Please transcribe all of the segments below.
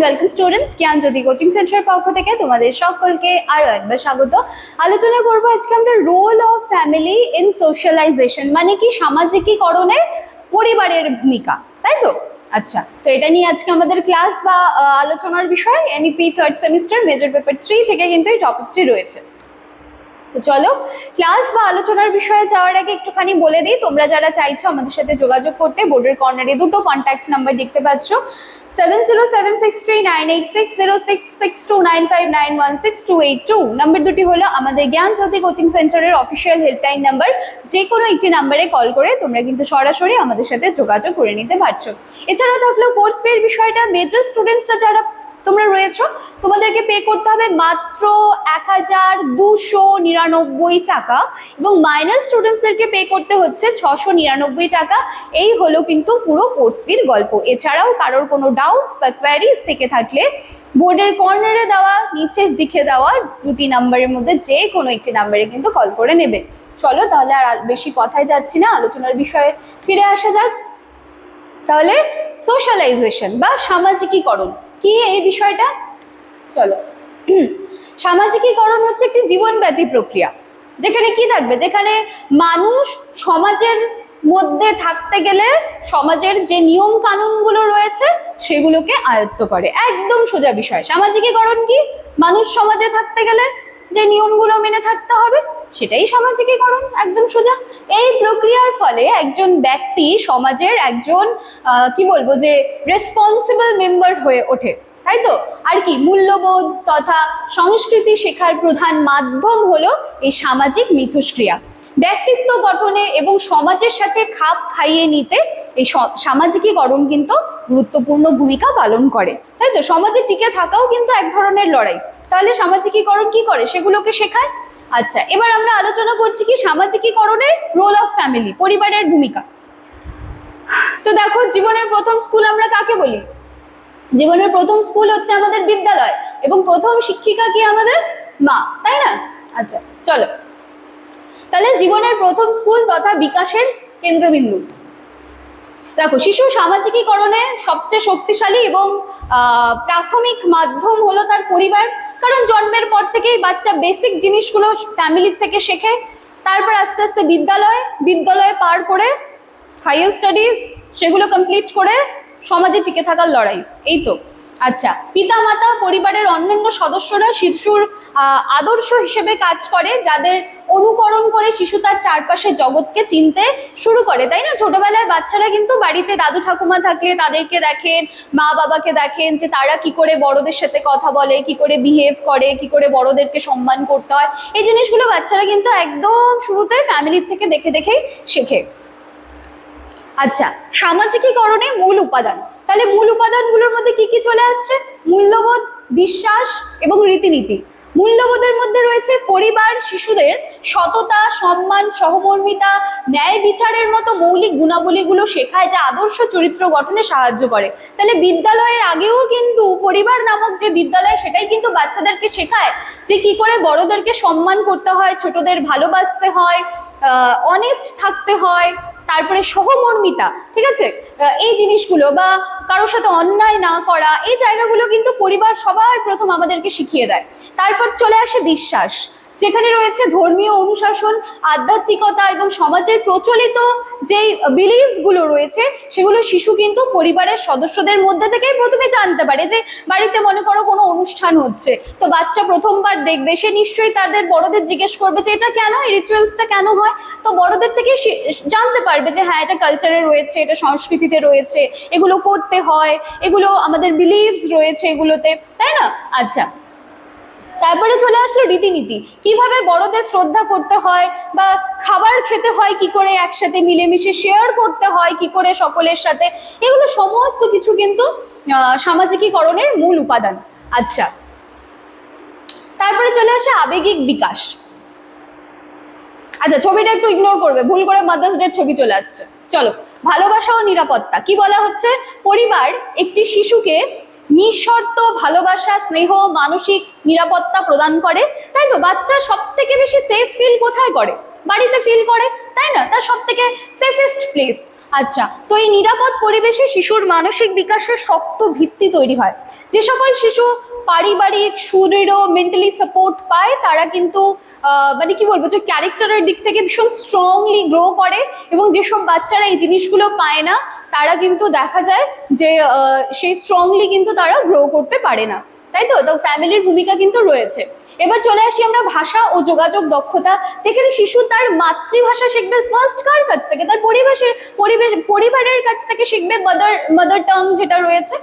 Welcome students, জ্ঞানজ্যোতি coaching সেন্টারের পক্ষ থেকে তোমাদের সকলকে আরো একবার স্বাগত। আলোচনা করবো আজকে আমরা role of family in socialisation, মানে কি সামাজিকীকরণে পরিবারের ভূমিকা, তাই তো? আচ্ছা, তো এটা নিয়ে আজকে আমাদের ক্লাস বা আলোচনার বিষয় NEP third semester major paper 3 থেকে কিন্তু এই টপিকটি রয়েছে। তো চলো ক্লাস বা আলোচনার বিষয়ে যাওয়ার আগে একটুখানি বলে দিই, তোমরা যারা চাইছো আমাদের সাথে যোগাযোগ করতে, বোর্ডের কর্নারে দুটো কন্ট্যাক্ট নাম্বার দেখতে পাচ্ছ, 70763986066295916282। নাম্বার দুটি হলো আমাদের জ্ঞানজ্যোতি কোচিং সেন্টারের অফিসিয়াল হেল্পলাইন নাম্বার। যে কোনো একটি নাম্বারে কল করে তোমরা কিন্তু সরাসরি আমাদের সাথে যোগাযোগ করে নিতে পারছো। এছাড়াও থাকলো কোর্স ফির বিষয়টা, মেজর স্টুডেন্টসরা যারা তোমরা রয়েছো তোমাদেরকে পে করতে হবে মাত্র 1299 টাকা এবং মাইনর স্টুডেন্টসদেরকে পে করতে হচ্ছে 699 টাকা। এই হলো কিন্তু পুরো কোর্স ফির গল্প। এছাড়াও কারোর কোনো ডাউটস বা কোয়ারিজ থেকে থাকলে বোর্ডের কর্নারে দেওয়া নিচের দিকে দেওয়া দুটি নাম্বারের মধ্যে যে কোনো একটি নাম্বারে কিন্তু কল করে নেবে। চলো তাহলে আর বেশি কথায় যাচ্ছি না, আলোচনার বিষয়ে ফিরে আসা যাক। তাহলে সোশ্যালাইজেশন বা সামাজিকীকরণ কি এই বিষয়টা? চলো, সামাজিকীকরণ হচ্ছে একটি জীবনব্যাপী প্রক্রিয়া, যেখানে কি থাকবে, যেখানে মানুষ সমাজের মধ্যে থাকতে গেলে সমাজের যে নিয়ম কানুনগুলো রয়েছে সেগুলোকে আয়ত্ত করে। একদম সোজা বিষয়। সামাজিকীকরণ কি? মানুষ সমাজে থাকতে গেলে যে নিয়মগুলো মেনে থাকতে হবে সেটাই সামাজিকীকরণ, একদম সোজা। এই প্রক্রিয়ার ফলে একজন ব্যক্তি সমাজের একজন কি বলবো যে রেসপন্সিবল মেম্বার হয়ে ওঠে, তাই তো? আর কি মূল্যবোধ তথা সংস্কৃতি শেখার প্রধান মাধ্যম হলো এই সামাজিক মিথস্ক্রিয়া। ব্যক্তিত্ব গঠনে এবং সমাজের সাথে খাপ খাইয়ে নিতে এই সামাজিকীকরণ কিন্তু গুরুত্বপূর্ণ ভূমিকা পালন করে, তাই তো? সমাজে টিকে থাকাও কিন্তু এক ধরনের লড়াই। তাহলে সামাজিকীকরণ কি করে? সেগুলোকে শেখায়। আচ্ছা, এবার আমরা আলোচনা করছি কি সামাজিকীকরণের রোল অফ ফ্যামিলি, পরিবারের ভূমিকা। তো দেখো, জীবনের প্রথম স্কুল আমরা কাকে বলি? জীবনের প্রথম স্কুল হচ্ছে আমাদের বিদ্যালয় এবং প্রথম শিক্ষিকা কি? আমাদের মা, তাই না? আচ্ছা চলো, তাহলে জীবনের প্রথম স্কুল তথা বিকাশের কেন্দ্রবিন্দু। দেখো, শিশু সামাজিকীকরণে সবচেয়ে শক্তিশালী এবং প্রাথমিক মাধ্যম হলো তার পরিবার। কারণ জন্মের পর থেকেই বাচ্চা বেসিক জিনিসগুলো ফ্যামিলির থেকে শেখে, তারপর আস্তে আস্তে বিদ্যালয়ে পার করে হাইয়ার স্টাডিজ, সেগুলো কমপ্লিট করে সমাজে টিকে থাকার লড়াই, এই তো। আচ্ছা, পিতা মাতা পরিবারের অন্যান্য সদস্যরা শিশুর আদর্শ হিসেবে কাজ করে, যাদের অনুকরণ করে শিশু তার চারপাশে জগৎকে চিনতে শুরু করে, তাই না? ছোটবেলায় বাচ্চারা কিন্তু বাড়িতে দাদু ঠাকুমা থাকলে তাদেরকে দেখেন, মা বাবাকে দেখেন যে তারা কি করে বড়দের সাথে কথা বলে, কি করে বিহেভ করে, কি করে বড়দেরকে সম্মান করতে হয়। এই জিনিসগুলো বাচ্চারা কিন্তু একদম শুরুতে ফ্যামিলির থেকে দেখে দেখেই শেখে। আচ্ছা, সামাজিকীকরণে মূল উপাদান, তাহলে মূল উপাদানগুলোর মধ্যে কি কি চলে আসছে? মূল্যবোধ, বিশ্বাস এবং রীতিনীতি। মূল্যবোধের মধ্যে রয়েছে পরিবার শিশুদের সততা, সম্মান, সহমর্মিতা, ন্যায় বিচারের মতো মৌলিক গুণাবলীগুলো শেখায়, যা আদর্শ চরিত্র গঠনে সাহায্য করে। তাহলে বিদ্যালয়ের আগেও কিন্তু পরিবার নামক যে বিদ্যালয়, সেটাই কিন্তু বাচ্চাদেরকে শেখায় যে কি করে বড়দেরকে সম্মান করতে হয়, ছোটদের ভালোবাসতে হয়, অনেস্ট থাকতে হয়, তারপরে সহমর্মিতা, ঠিক আছে, এই জিনিসগুলো, বা কারোর সাথে অন্যায় না করা, এই জায়গাগুলো কিন্তু পরিবার সবার প্রথম আমাদেরকে শিখিয়ে দেয়। তারপর চলে আসে বিশ্বাস, যেখানে রয়েছে ধর্মীয় অনুশাসন, আধ্যাত্মিকতা এবং সমাজের প্রচলিত যেই বিলিফগুলো রয়েছে সেগুলো শিশু কিন্তু পরিবারের সদস্যদের মধ্যে থেকেই প্রথমে জানতে পারে। যে বাড়িতে মনে করো কোনো অনুষ্ঠান হচ্ছে, তো বাচ্চা প্রথমবার দেখবে, সে নিশ্চয়ই তাদের বড়দের জিজ্ঞেস করবে যে এটা কেন, এই রিচুয়ালসটা কেন হয়। তো বড়দের থেকে জানতে পারবে যে হ্যাঁ, এটা কালচারে রয়েছে, এটা সংস্কৃতিতে রয়েছে, এগুলো করতে হয়, এগুলো আমাদের বিলিভস রয়েছে এগুলোতে, তাই না? আচ্ছা, তারপরে চলে আসলো রীতিনীতি, কিভাবে বড়দের শ্রদ্ধা করতে হয়, বা খাবার খেতে হয় কি করে, একসাথে মিলেমিশে শেয়ার করতে হয় কি করে সকলের সাথে, এগুলো সমস্ত কিছু কিন্তু সামাজিকীকরণের মূল উপাদান। আচ্ছা, তারপরে চলে আসে আবেগিক বিকাশ। আচ্ছা, ছবিটা একটু ইগনোর করবে, ভুল করে মাদার্স ডের ছবি চলে আসছে। চলো, ভালোবাসা ও নিরাপত্তা কি বলা হচ্ছে? পরিবার একটি শিশুকে নিঃশর্ত ভালোবাসা, স্নেহ, মানসিক নিরাপত্তা প্রদান করে, তাই তো? বাচ্চা সব থেকে বেশি সেফ ফিল কোথায় করে? বাড়িতে ফিল করে, তাই না? তার সব থেকে সেফেস্ট প্লেস। আচ্ছা, তো এই নিরাপদ পরিবেশে শিশুর মানসিক বিকাশের শক্ত ভিত্তি তৈরি হয়। যে সকল শিশু পারিবারিক সুদৃঢ় মেন্টালি সাপোর্ট পায় তারা কিন্তু মানে কি বলবো যে ক্যারেক্টারের দিক থেকে ভীষণ স্ট্রংলি গ্রো করে, এবং যেসব বাচ্চারা এই জিনিসগুলো পায় না তারা কিন্তু দেখা যায় যে সেই স্ট্রংলি কিন্তু তারা গ্রো করতে পারে না, তাই তো? তো ফ্যামিলির ভূমিকা কিন্তু রয়েছে। এবার চলে আসি আমরা ভাষা ও যোগাযোগ দক্ষতা, যেখানে শিশু তার মাতৃভাষা শিখবে ফার্স্ট কার কাছ থেকে, তার পরিবারের কাছ থেকে শিখবে, মাদার টাং যেটা রয়েছে।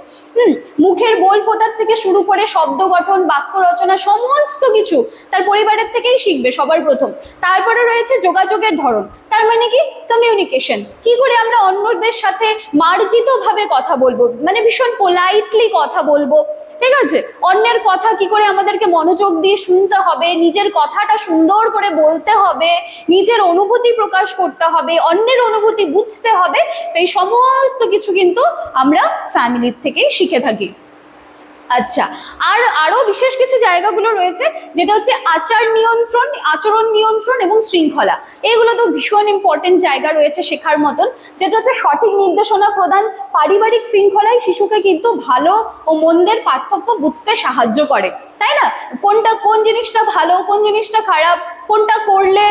মুখের বোল ফোটার থেকে শুরু করে শব্দ গঠন, বাক্য রচনা সমস্ত কিছু তার পরিবারের থেকেই শিখবে সবার প্রথম। তারপরে রয়েছে যোগাযোগের ধরন, তার মানে কি কমিউনিকেশন, কি করে আমরা অন্যদের সাথে মার্জিত ভাবে কথা বলবো, মানে ভীষণ পোলাইটলি কথা বলবো, ঠিক আছে? অন্যের কথা কি করে আমাদেরকে মনোযোগ দিয়ে শুনতে হবে, নিজের কথাটা সুন্দর করে বলতে হবে, নিজের অনুভূতি প্রকাশ করতে হবে, অন্যের অনুভূতি বুঝতে হবে। তো এই সমস্ত কিছু কিন্তু আমরা ফ্যামিলির থেকেই শিখে থাকি। আচ্ছা, আরো বিশেষ কিছু জায়গাগুলো রয়েছে, যেটা হচ্ছে আচরণ নিয়ন্ত্রণ এবং শৃঙ্খলা। এগুলো তো ভীষণ ইম্পর্টেন্ট জায়গা রয়েছে শেখার মতন, যেটা হচ্ছে সঠিক নির্দেশনা প্রদান। পারিবারিক শৃঙ্খলাই শিশুকে কিন্তু ভালো ও মন্দের পার্থক্য বুঝতে সাহায্য করে, তাই না? কোন জিনিসটা ভালো, কোন জিনিসটা খারাপ, কোনটা করলে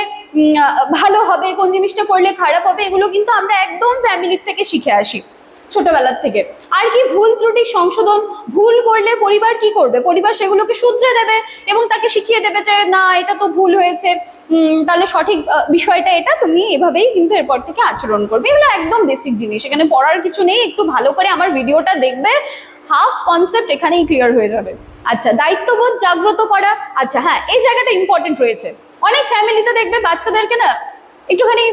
ভালো হবে, কোন জিনিসটা করলে খারাপ হবে, এগুলো কিন্তু আমরা একদম ফ্যামিলির থেকে শিখে আসি ছোটবেলার থেকে। আর কি ভুল ত্রুটি সংশোধন, ভুল করলে পরিবার কি করবে, পরিবার সেগুলোকে শুধরে দেবে এবং তাকে শিখিয়ে দেবে যে না এটা তো ভুল হয়েছে, তাহলে সঠিক বিষয়টা এটা, তুমি এভাবেই কিন্তু এরপর থেকে আচরণ করবে। এগুলো একদম বেসিক জিনিস, এখানে পড়ার কিছু নেই, একটু ভালো করে আমার ভিডিওটা দেখবে, হাফ কনসেপ্ট এখানেই ক্লিয়ার হয়ে যাবে। আচ্ছা, দায়িত্ববোধ জাগ্রত করা। আচ্ছা হ্যাঁ, এই জায়গাটা ইম্পর্টেন্ট রয়েছে। অনেক ফ্যামিলিতে দেখবে বাচ্চাদেরকে না একটুখানি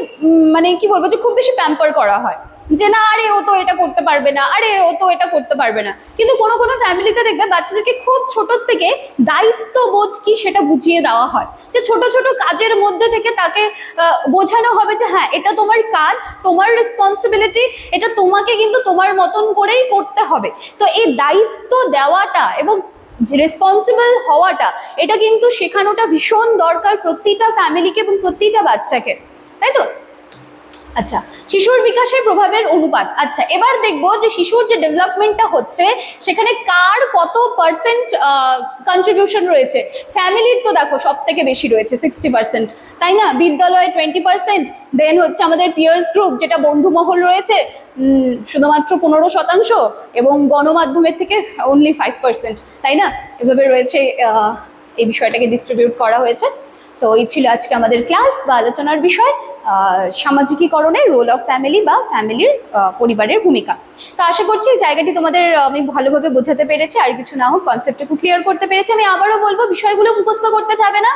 মানে কি বলবো যে খুব বেশি প্যাম্পার করা হয়, যে না আরে ও তো এটা করতে পারবে না, আরে ও তো এটা করতে পারবে না। কিন্তু কোনো কোনো ফ্যামিলিতে দেখবে বাচ্চাদেরকে খুব ছোট থেকে দায়িত্ববোধ কি সেটা বুঝিয়ে দেওয়া হয়, যে ছোট ছোট কাজের মধ্যে থেকে তাকে বোঝানো হবে যে হ্যাঁ এটা তোমার কাজ, তোমার রেসপন্সিবিলিটি, এটা তোমাকে কিন্তু তোমার মতন করেই করতে হবে। তো এই দায়িত্ব দেওয়াটা এবং রেসপন্সিবল হওয়াটা, এটা কিন্তু শেখানোটা ভীষণ দরকার প্রতিটা ফ্যামিলিকে এবং প্রতিটা বাচ্চাকে, তাই তো? আচ্ছা, শিশুর বিকাশের প্রভাবের অনুপাত। আচ্ছা, এবার দেখবো যে শিশুর যে ডেভেলপমেন্টটা হচ্ছে সেখানে কার কত পার্সেন্ট কন্ট্রিবিউশন রয়েছে। ফ্যামিলির তো দেখো সব থেকে বেশি রয়েছে 60%, তাই না? বিদ্যালয়ে 20%, দেন হচ্ছে আমাদের পিয়ার্স গ্রুপ যেটা বন্ধু মহল রয়েছে শুধুমাত্র 15%, এবং গণমাধ্যমের থেকে অনলি 5%, তাই না? এভাবে রয়েছে, এই বিষয়টাকে ডিস্ট্রিবিউট করা হয়েছে। তো এই ছিল আজকে আমাদের ক্লাস বা আলোচনার বিষয়, সামাজিকীকরণের রোল অফ ফ্যামিলি বা ফ্যামিলির পরিবারের ভূমিকা। তো আশা করছি এই জায়গাটি তোমাদের আমি ভালোভাবে বোঝাতে পেরেছি, আর কিছু না হোক কনসেপ্টটুকু ক্লিয়ার করতে পেরেছি। আমি আবারও বলবো, বিষয়গুলো মুখস্থ করতে যাবে না,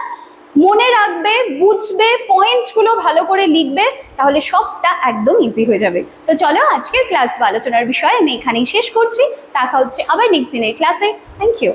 মনে রাখবে, বুঝবে, পয়েন্টগুলো ভালো করে লিখবে, তাহলে সবটা একদম ইজি হয়ে যাবে। তো চলো আজকের ক্লাস বা আলোচনার বিষয় আমি এখানেই শেষ করছি। দেখা হচ্ছে আবার নেক্সট দিনের ক্লাসে। Thank you.